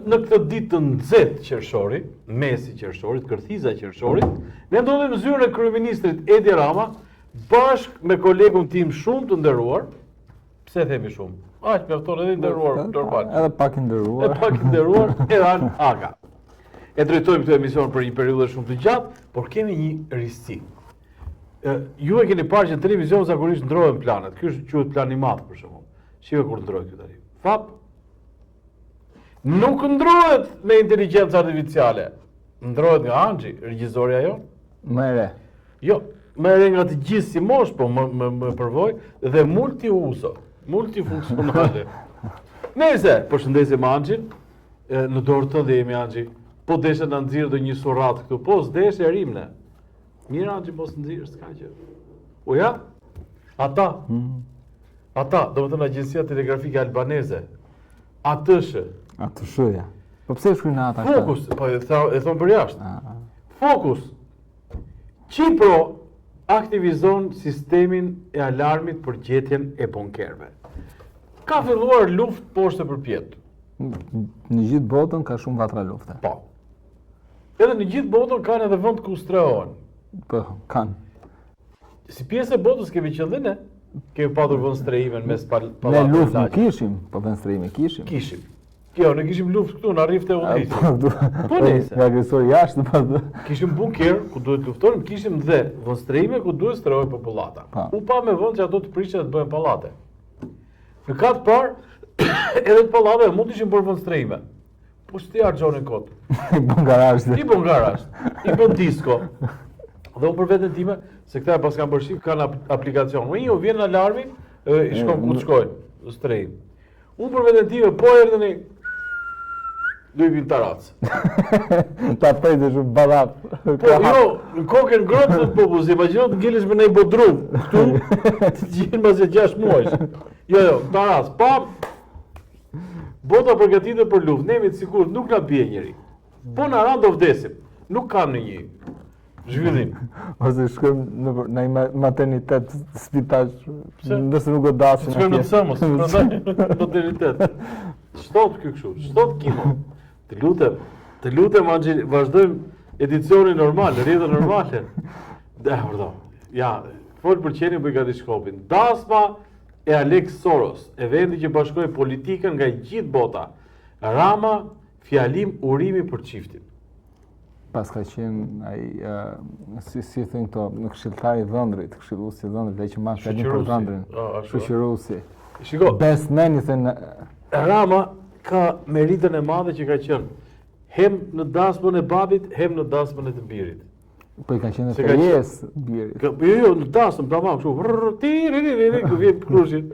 në këtë ditë të nxehtë qershori, mesi qershorit, kërthiza e qershorit, ne ndodhemi në zyrën e kryeministrit Edi Rama bashkë me kolegun tim shumë të nderuar. Pse themi shumë? Aq mjafton edhe nderuar normal. Edhe pak i nderuar. Edhe pak i nderuar Eran Aga. E drejtojmë këtë emision për një periudhë shumë të gjatë, por kemi një risi. Ju e keni parë që në televizion zakonisht ndrohen planet. Ky është quhet plan i madh për shembull. Shive kur ndrohet ky tani. Fap. Nuk ndrohet me inteligjencë artificiale. Ndrohet nga Anxhi, regjisorja jon. Më e re. Jo, më e re nga të gjithë si mosh, po më përvoj dhe multiuso, multifunksionale. Nëse përshëndesim Anxhin, në dorë të dhe jemi Anxhi. Po deshe në nxirë dhe një surat këtu, po s'deshe rimne. Mirë Anxhi, po s'nxirë, s'ka që. O ja? Ata, do më thënë Agjencia Telegrafike Albaneze, atëshë. Atëshëja. Po pse shkruajnë ata? Fokus, po e thonë për jashtë. Fokus. Qipro aktivizon sistemin e alarmit për gjetjen e bunkerëve. Ka filluar luftë poshtë për pjetë. Në gjithë botën ka shumë vatra lufte. Po. Edhe në gjithë botën kanë edhe vend ku strehohen. Po, kanë. Si pjesë e botës kemi qenë ne. Kemi patur vend strehime mes pallatit. Ne luftë nuk kishim, po vend strehime kishim. Kishim. Jo, ne kishim luftë këtu në rrifte udhëheqjes. Po nëse. Nga agresori jashtë pas. Kishim bunker ku duhet luftonim, kishim dhe vend strehime ku duhet strehohej popullata. U pa me vend që ato të prishin të bëhen pallate. Në katë parë edhe të pallate mund të ishin bërë vend strehime. Po s'ti harxhonin kot. I bën garazh. I bën garazh. I bën disko. Dhe unë për veten time, se këta pas kanë bërë shik, kanë aplikacion. U vjen alarmi, i shkon ku të shkojnë, në strehim. Unë për veten time, po erdheni do i vin tarac. Ta pejtë shumë badap. Po jo, në kokën ngrohtë të popull, si imagjino të ngelesh me një bodrum, këtu, të gjenë mbas 6 muajsh. Jo, tarac, pam. Bota përgatitur për luftë, ne jemi të sigurt nuk na bie njëri. Po na ran do vdesim. Nuk kam në një zhvillim. Ose shkojmë në një maternitet, spital, nëse nuk do dasim. Shkojmë në Samos, prandaj maternitet. Shtot ky kështu, shtot kimo. Të lutem Anxhi, vazhdojmë edicionin normal, rrjetën normale. Vërdo. Ja, fol për qenin për gati shkopin. Dasma e Alex Soros, e vendi që bashkoi politikën nga gjithë bota. Rama, fjalim urimi për çiftin. Pas ka qenë ai si thënë këto, në këshilltari i dhëndrit, këshilluesi i dhëndrit, ai që marr fjalim për dhëndrin. Shoqëruesi. Shiko, besmen i thënë Rama ka meritën e madhe që ka qenë hem në dasmën e babit, hem në dasmën e të birit. Po i ka qenë fejes birit. Jo, në dasëm, tamam, kështu. Ku vjen krushit.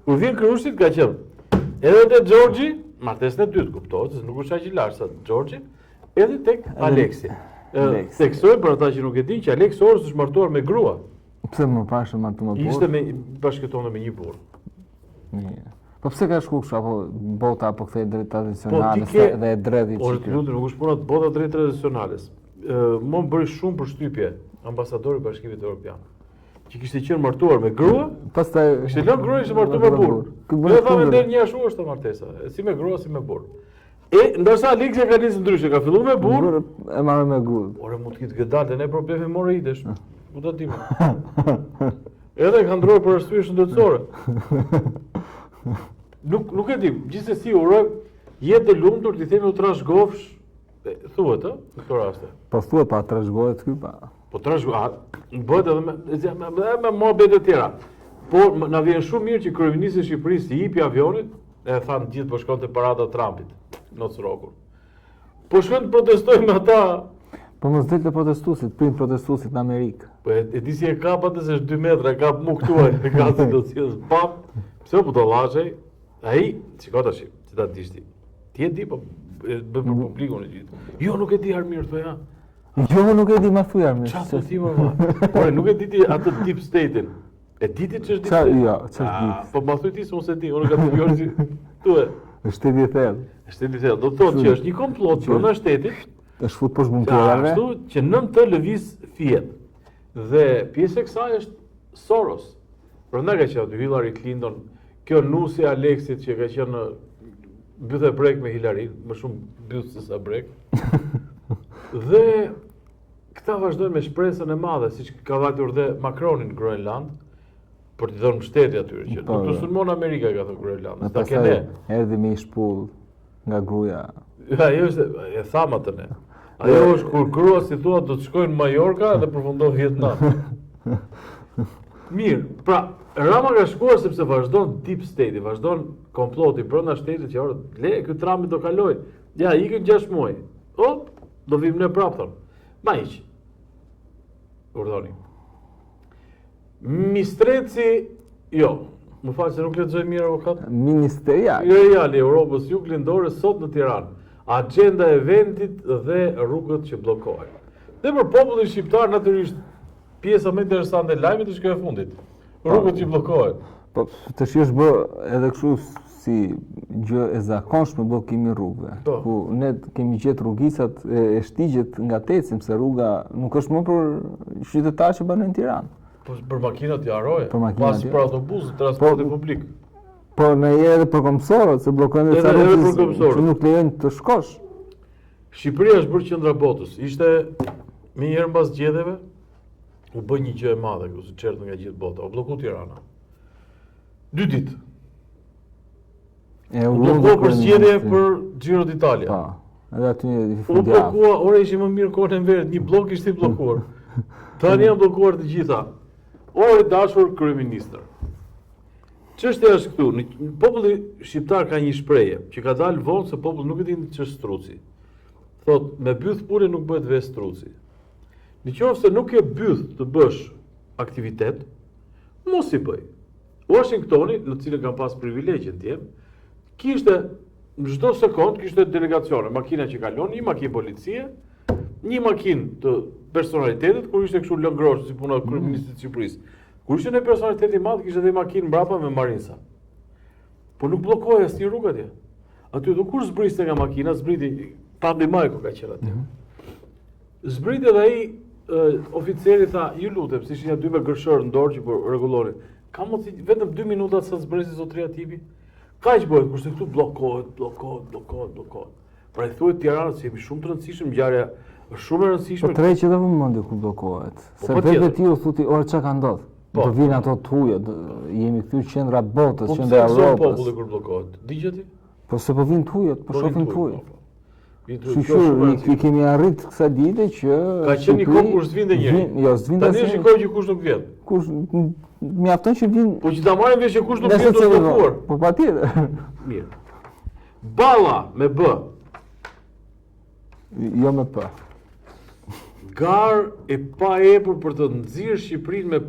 Ku vjen krushit ka qenë. Edhe te Gjorgji, martesën e dytë kuptohet, se nuk është aq i lartë sa Gjorgji, edhe tek Aleksi. Theksoj për ata që nuk e dinë që Alex Soros është martuar me grua. Pse më pashë martuar me burr? Ishte me bashkëtonë me një burr. Mirë. Po pse ka shku kështu, apo bota apo kthej drejt tradicionales dhe e drejtë i çikë? Por lutem, nuk është puna bota drejt tradicionales. Më bëri shumë përshtypje ambasadori i Bashkimit Evropian. Që kishte qenë martuar me grua, pastaj kishte lënë gruan ishte martuar me burr. Dhe thamë ndër një ashtu është martesa, si me grua si me burr. E ndërsa Alexia ka nisë ndryshe, ka filluar me burr, e marrë me gruan. Ore mund të ketë dalë ne probleme moralidesh. Ku do të dim. Edhe ka ndruar për arsye shëndetësore. Nuk e dim, gjithsesi uroj jetë të lumtur, ti themi u trashëgofsh, thuhet ë, në këtë rast. Po thuhet pa trashëgohet ky pa. Po trashëgohet, bëhet edhe me mohabete të tjera. Po na vjen shumë mirë që kryeministri i Shqipërisë i hipi avionit, e thanë gjithë po shkonte parada Trumpit, në Srokur. Po shkojnë të protestojnë me ata. Po mos del të protestuesit, prin protestuesit në Amerikë. Po e di si e kap atë se është 2 metra, e kap mu këtu e ka situacion. Pap, pse po do llashej? Ai, çiko tash, si ta dish ti. Ti e di po bën për publikun e gjithë. Jo, nuk e di Armir thoj ja. Jo, nuk e di ma thuj Armir. Çfarë ti më? Por nuk e di ti atë deep state-in. E di ti ç'është deep state? Jo, ç'është deep. Po ma thuj ti se unë se di, unë gati vjen si thuaj. Është shteti i thellë. Shteti i thellë, do të thotë që është një komplot brenda shtetit. Është fut poshtë bunkerave. Ashtu që nën të lëviz fiet. Dhe pjesë e kësaj është Soros. Prandaj ka qenë Hillary Clinton kjo nusi Aleksit që ka qenë mbyth e brek me Hilarin, më shumë mbyth se sa brek. Dhe këta vazhdojnë me shpresën e madhe, siç ka vajtur dhe Macroni në Groenland, për t'i dhënë mbështetje atyre që nuk të sulmon Amerika, ka thënë Groenland. Ta kene. Erdhi me shpull nga gruaja. Ajo është e thamë atë ne. Ajo është kur grua si thua do të shkojnë në Majorka dhe përfundon Vietnam. Mirë, pra Rama ka shkuar sepse vazhdon deep state, vazhdon komploti brenda shtetit që le ky Trumpi do kaloj. Ja, ikën 6 muaj. Hop, do vim ne prapë thon. Ma hiq. Urdhoni. Mistreci, jo, më falë se nuk lexoj mirë avokat. Ministerial. Ministeriali i Europës Juglindore sot në Tiranë. Agenda e vendit dhe rrugët që bllokohen. Dhe për popullin shqiptar natyrisht pjesa më interesante e lajmit është kjo e fundit. Rrugët që bllokohen. Po tash është bë edhe kështu si gjë e zakonshme bllokimi i rrugëve. Ku ne kemi gjetë rrugisat e shtigjet nga Tecim, se rruga nuk është më për qytetarë që banojnë në Tiranë. Po për makinat i haroje, pas për autobusët, transporti publik. Po në edhe për komsorët, se blokojnë dhe ca rrugës që nuk lejojnë të shkosh. Shqipëria është bërë qendra botës. Ishte me njëherë mbas zgjedhjeve, u bë një gjë e madhe, ku se çerdhën nga gjithë bota, u blloku Tirana. 2 ditë. U bllokuar për zgjedhje për Giro d'Italia. Po. Edhe aty i fundjavë. U bllokuar, ora ishim më mirë kohën e verë, një blok ishte i bllokuar. Tani janë bllokuar të gjitha. O i dashur kryeministër. Çështja është këtu, populli shqiptar ka një shprehje që ka dalë vonë se populli nuk e din ç'është struci. Thot, me byth pule nuk bëhet vesh struci. Nëse nuk e byth të bësh aktivitet, mos i bëj. Washingtoni, në cilën kam pas privilegjen të jem, kishte në çdo sekond kishte delegacione, makina që kalon, një makinë policie, një makinë të personalitetit, kur ishte kështu lëngrosh si puna e kryeministit të Shqipërisë. Kur ishte në personalitet i madh, kishte edhe makinë mbrapa me marinsa. Po nuk bllokohej asnjë rrugë atje. Aty do kur zbriste nga makina, zbriti Pabli Majko ka qenë atje. Zbriti edhe ai oficeri tha, ju lutem, si ishin 2 me gërshor në dorë që po rregullonin. Ka mos vetëm 2 minuta sa zbresi zotria tipi. Kaq bëhet, kurse këtu bllokohet. Pra i thuhet Tiranës se jemi shumë të rëndësishëm, ngjarja është shumë e rëndësishme. Po treqë edhe vëmendje ku bllokohet. Se vetë ti u thuti, "Ora çka ka ndodhur?" Do vinë ato tuja, jemi këtu qendra botës, qendra Europës. Po populli kur bllokohet. Digjeti? Po se po vinë tujat, po shohin tujat. Kështu kemi arrit kësaj dite që ka qenë një kohë kur s'vinte njëri. Jo, s'vinte. Tani është shikoj që kush nuk vjen. Kush mjafton që vin. Po që ta marrim vesh që kush nuk vjen të bllokuar. Po patjetër. Mirë. Balla me B. Jo me P. Garë e pa epur për të nxirr Shqipërinë me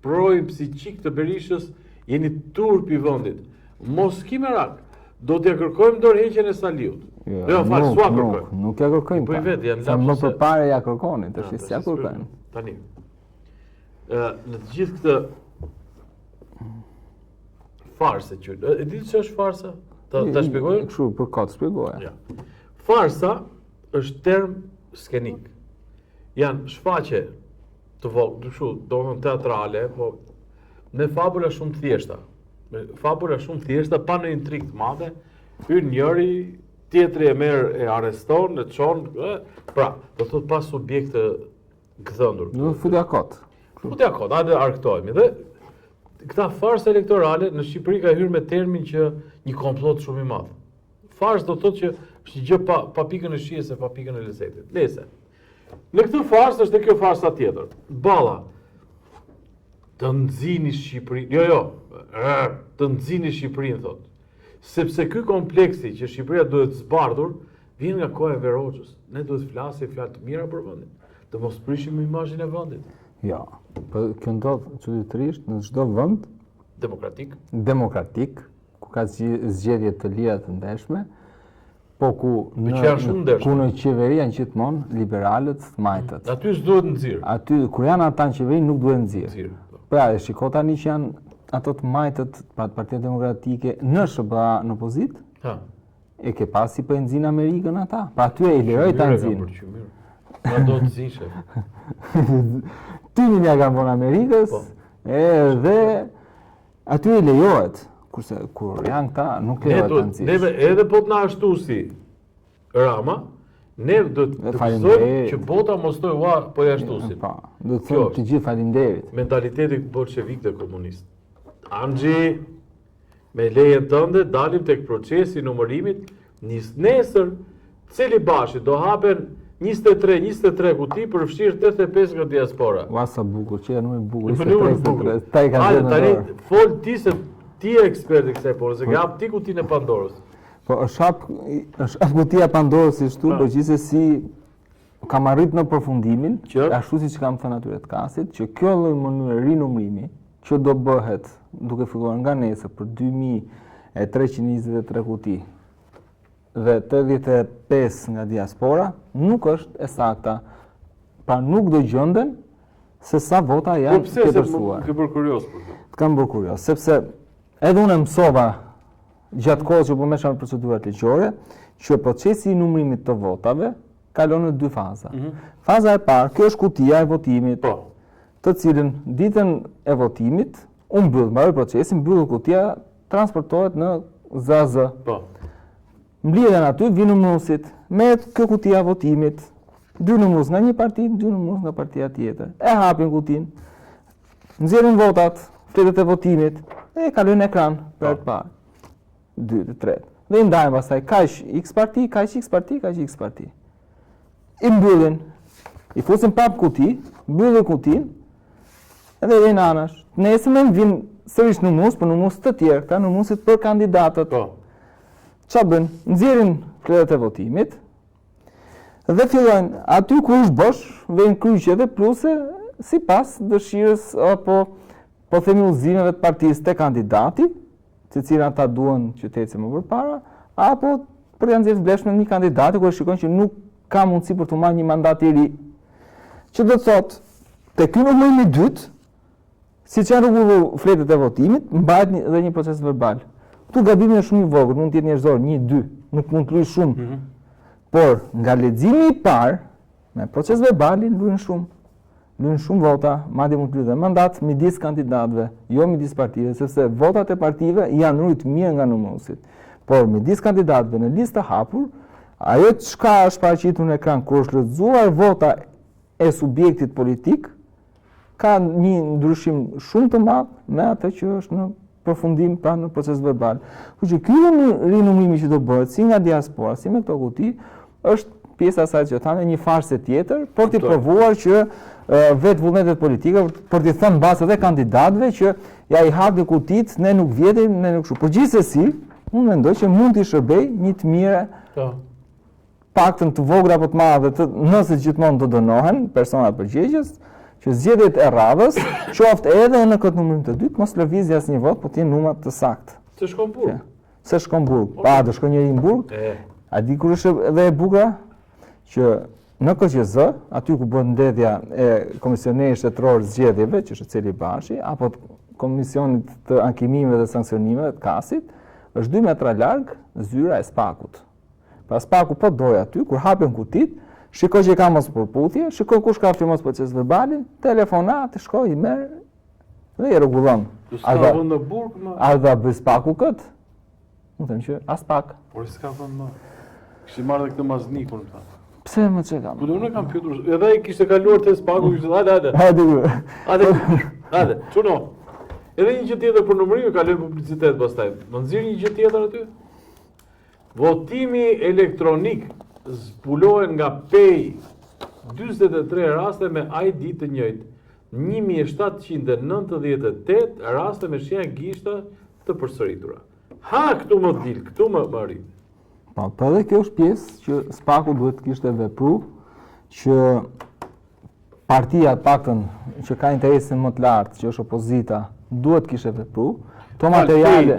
projën psiqik të Berishës, jeni turp i vendit. Mos ki merak. Do t'ja kërkojmë dorëheqjen e Saliut. Jo, fal, s'ua kërkojmë. Nuk ja kërkojmë. Po i vet janë lapse. Më përpara ja kërkonin, tash s'ja kërkojmë. Tani. Në të gjithë këtë farsë që e di ç'është farsa? Ta shpjegoj? Kështu për kot shpjegoja. Ja. Farsa është term skenik. Janë shfaqje të vogla, domethënë teatrale, po me fabula shumë të thjeshta. Me fabula shumë të thjeshta pa në intrigë të madhe, hyn njëri, tjetri e merr e arreston, e çon, pra, do thotë pas subjekt të gdhëndur. Do futja kot. Futja kot, hajde arktohemi. Dhe këta farsë elektorale në Shqipëri ka hyrë me termin që një komplot shumë i madh. Farsë do thotë që është një gjë pa pikën e shijes e pa pikën e lezetit. Nëse në këtë farsë është kjo farsa tjetër. Balla të nxjini Shqipërinë. Jo, të nxjini Shqipërinë thotë. Sepse ky kompleksi që Shqipëria duhet zbardhur vjen nga koha e Veroçës. Ne duhet flasim fjalë të mira për vendin. Të mos prishim imazhin e vendit. Jo, po kjo ndodh çuditërisht në çdo vend demokratik, ku ka zgjedhje të lira të ndeshme, po ku në qeveri janë gjithmonë liberalët, majtët. Aty s'duhet nxirr. Aty kur janë ata në qeveri nuk duhet nxirr. Pra, shiko tani që janë ato të majtët, pra Partia Demokratike në SBA në opozitë. E ke pasi po e nxin Amerikën ata. Pa aty e liroj ta nxin. Ma do të zishe. Timin ja kanë vonë Amerikës, dhe aty e lejohet. kurse kur janë këta nuk lejohet të nxjesh. Neve edhe po të na ashtu si Rama, ne do të kërkojmë që bota mos thojë ua po ja ashtusin. Po, do të thonë të gjithë faleminderit. Mentaliteti bolshevik dhe komunist. Amxhi, me lejen tënde dalim tek procesi i numërimit, nesër cili bashi do hapen 23 kuti përfshirë 85 nga diaspora. Ua sa bukur, që janë më bukur. Ta i kanë dhënë. Tani fol ti se ti je ekspert i kësaj pore, se ka hap ti kutinë e Pandorës. Po është hap kutia e Pandorës si shtu, por gjithsesi kam arrit në përfundimin, ashtu siç kam thënë atyre të kasit, që kjo lloj mënyre rinumrimi që do bëhet duke filluar nga nesër për 2323 kuti dhe 85 nga diaspora, nuk është e sakta. Pra nuk do gjenden se sa vota janë të përsuar. Ke bërë kurios për të? Kam bërë kurios, sepse edhe unë mësova gjatë kohës që përmesha në procedurat ligjore, që procesi i numërimit të votave kalon në 2 faza. Faza e parë, kjo është kutia e votimit, të cilën ditën e votimit, unë mbyll, mbaroj procesin, mbyll kutia, transportohet në ZAZ. Mblidhen aty, vinë numëruesit, merret kjo kutia e votimit, 2 numërues nga një parti, 2 numërues nga partia tjetër. E hapin kutinë, nxjerrin votat, fletet e votimit, e kalojnë në ekran për të parë. 2, 3. Dhe i ndajnë pastaj kaq X parti, kaq X parti, kaq X parti. I mbyllin, i fusin prap kuti, mbyllin kutinë, edhe vjen anash. Nesër vin sërish numërues, për numërues të tjerë, këta numëruesit për kandidatët. Qa bën? Nxjerrin fletet e votimit dhe fillojnë aty ku është bosh, vjen kryqe dhe pluse sipas dëshirës apo po themi udhëzimeve të partisë te kandidati, të cilën ata duan që të ecë më përpara, apo për të nxjerrë vlefshme një kandidati kur shikojnë që nuk ka mundësi për të marrë një mandat i ri. Që do të thotë, te ky numërim i dytë, siç janë rregulluar fletet e votimit, mbahet edhe një proces verbal. Tu gabimi është shumë i vogël, mund të jetë njerëzor, 1, 2, nuk mund të luajë shumë. Por nga leximi i parë, me proces verbalin luajnë shumë. Luajnë shumë vota, madje mund të luajë mandat midis kandidatëve, jo midis partive, sepse votat e partive janë rrit mirë nga numëruesit. Por midis kandidatëve në listë të hapur, ajo çka është paraqitur në ekran kur është lexuar vota e subjektit politik, ka një ndryshim shumë të madh me atë që është në përfundim pra në proces verbal. Kështu që ky rinumërimi që do bëhet si nga diaspora, si me këto kuti, është pjesa e asaj që thanë një farsë tjetër, por të provuar që vetë vullnetet politike, për të thënë mbas edhe kandidatëve që ja i hapni kutit, ne nuk vjetim, ne nuk kështu. Por gjithsesi, unë mendoj që mund të shërbej një të mire, paktën të vogla apo të madhe, nëse gjithmonë do dënohen personat përgjegjës, që zgjedhjet e radhës, qoftë edhe në këtë numërim të dytë, mos lëvizja asnjë vot, po të jenë numra të saktë. Se shkon burg. Se shkon burg. Pa, do shkon njëri në burg. A di kur është edhe e bukur që në KQZ, aty ku bëhet ndedhja e Komisionit Shtetëror Zgjedhjeve, që është Celi Bashi, apo Komisionit të Ankimimeve dhe Sanksionimeve të Kasit, është 2 metra larg zyra e spakut. Pra spaku po doj aty, kur hapen kutit, shikoj që ka mos përputhje, shikoj kush ka firmos proces verbalin, telefonat, shkoj, i merr dhe i rregullon. A ka vënë në burg më? A dha bëj spaku kët? Më them që as pak. Por s'ka vënë më. Kishte marrë këtë maznikun më tha. Pse më çe kam? Po unë kam pyetur, edhe ai kishte kaluar te spaku, kishte hajde. Hajde, çuno. Edhe një gjë tjetër për numërimin, ka lënë publicitet pastaj. Më nxjerr një gjë tjetër aty. Votimi elektronik zbulohen nga PEI 43 raste me ID të njëjtë, 1798 raste me shenja gishta të përsëritura. Ha, këtu më dil, këtu më arrit. Po, edhe kjo është pjesë që spaku duhet të kishte vepruar që partia paktën që ka interesin më të lartë, që është opozita, duhet kishte vepruar. Këto materiale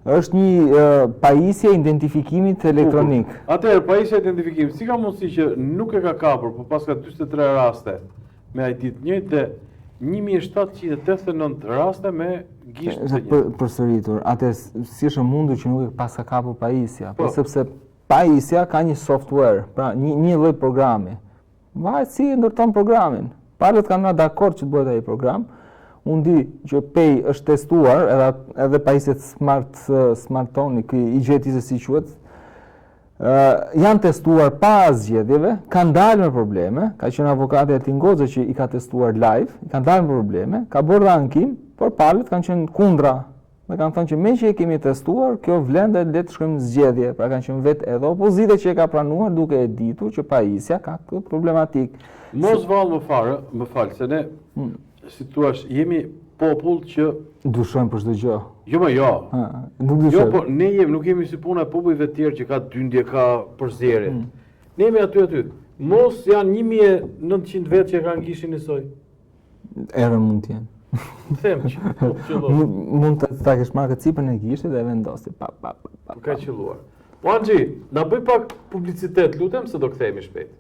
është një pajisje identifikimit elektronik. Atëherë, pajisja identifikimit, si ka mundësi që nuk e ka kapur, por pas ka 43 raste me ID të njëjtë dhe 1789 raste me gishtë të njëjtë. Përsëritur, atëherë si është mundur që nuk e pas ka kapur pajisja, po sepse pajisja ka një software, pra një lloj programi. Varet si ndërton programin. Palët kanë marrë dakord që të bëhet ai program. Unë di që Pay është testuar, edhe pajisjet Smartoni, i gjeti se si quhet, janë testuar pas zgjedhjeve, kanë dalë me probleme, ka qenë avokati Altin Goxha që i ka testuar live, i kanë dalë me probleme, ka bërë dhe ankim, por palët kanë qenë kundra. Dhe kanë thënë që me që e kemi testuar, kjo vlen dhe le të shkojmë në zgjedhje. Pra kanë qenë vetë edhe opozita që e ka pranuar duke e ditur që pajisja ka këtë problematik. Mos vallë më falë, se ne, si thua, jemi popull që dushojmë për çdo gjë. Jo, jo. Nuk dushojmë. Jo, po nuk jemi si puna e popujve të tjerë që ka dyndje, ka përzierje. Ne jemi aty. Mos janë 1900 vetë që kanë gishin e soj. Erë mund t'jenë. Them që mund të ta kesh marrë cipën e gishtit dhe vendosi Ka qelluar. Po Anxhi, na bëj pak publicitet, lutem, se do kthehemi shpejt.